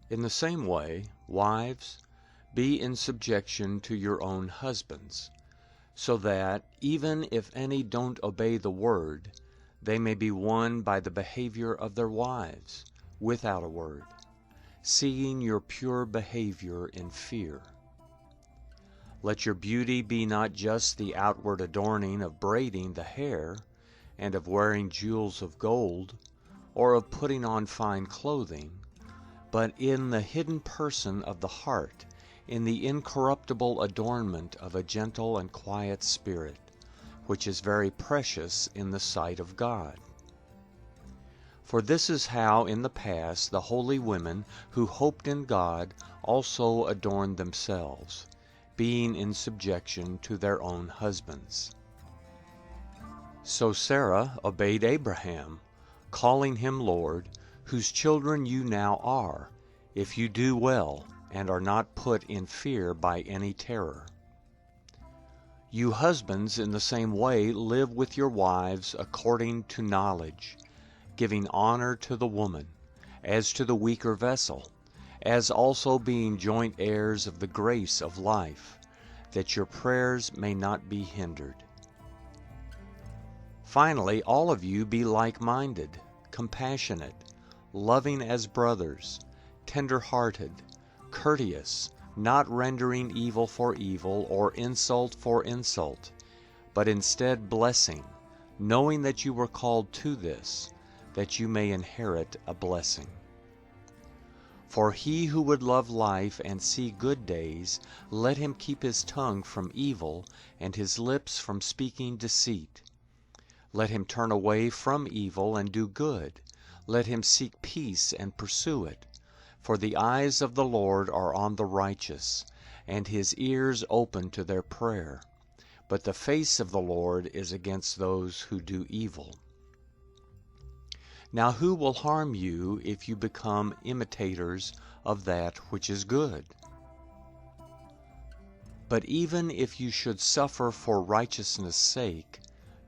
In the same way, wives, be in subjection to your own husbands, so that, even if any don't obey the word, they may be won by the behavior of their wives, without a word, seeing your pure behavior in fear. Let your beauty be not just the outward adorning of braiding the hair, and of wearing jewels of gold, or of putting on fine clothing, but in the hidden person of the heart, in the incorruptible adornment of a gentle and quiet spirit, which is very precious in the sight of God. For this is how in the past the holy women who hoped in God also adorned themselves, being in subjection to their own husbands. So Sarah obeyed Abraham, calling him Lord, whose children you now are, if you do well and are not put in fear by any terror. You husbands in the same way live with your wives according to knowledge, giving honor to the woman, as to the weaker vessel, as also being joint heirs of the grace of life, that your prayers may not be hindered. Finally, all of you be like-minded, compassionate, loving as brothers, tender-hearted, courteous, not rendering evil for evil or insult for insult, but instead blessing, knowing that you were called to this, that you may inherit a blessing. For he who would love life and see good days, let him keep his tongue from evil and his lips from speaking deceit. Let him turn away from evil and do good. Let him seek peace and pursue it. For the eyes of the Lord are on the righteous, and his ears open to their prayer. But the face of the Lord is against those who do evil. Now who will harm you if you become imitators of that which is good? But even if you should suffer for righteousness' sake,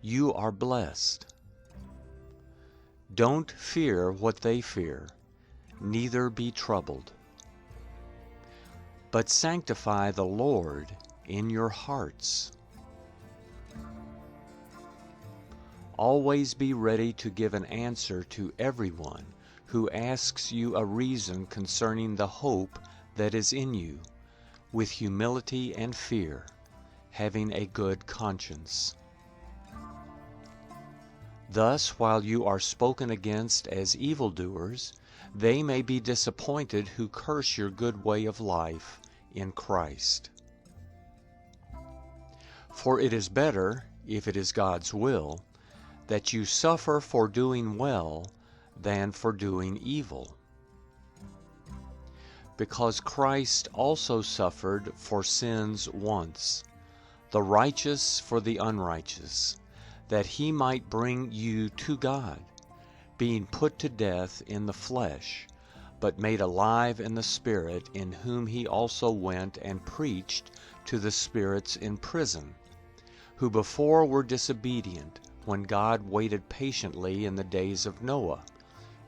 you are blessed. Don't fear what they fear, neither be troubled. But sanctify the Lord in your hearts. Always be ready to give an answer to everyone who asks you a reason concerning the hope that is in you, with humility and fear, having a good conscience. Thus, while you are spoken against as evildoers, they may be disappointed who curse your good way of life in Christ. For it is better, if it is God's will, that you suffer for doing well than for doing evil. Because Christ also suffered for sins once, the righteous for the unrighteous, that he might bring you to God, being put to death in the flesh, but made alive in the Spirit, in whom he also went and preached to the spirits in prison, who before were disobedient, when God waited patiently in the days of Noah,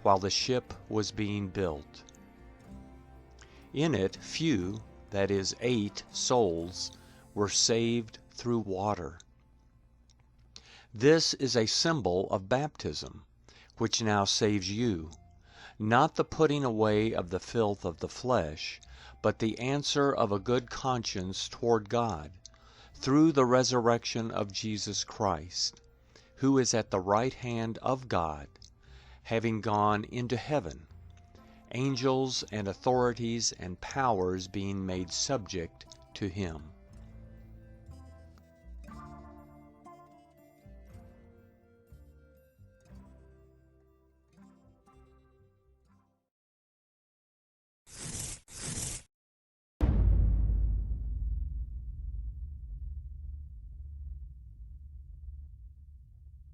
while the ship was being built. In it few, that is 8 souls, were saved through water. This is a symbol of baptism, which now saves you, not the putting away of the filth of the flesh, but the answer of a good conscience toward God, through the resurrection of Jesus Christ, who is at the right hand of God, having gone into heaven, angels and authorities and powers being made subject to him.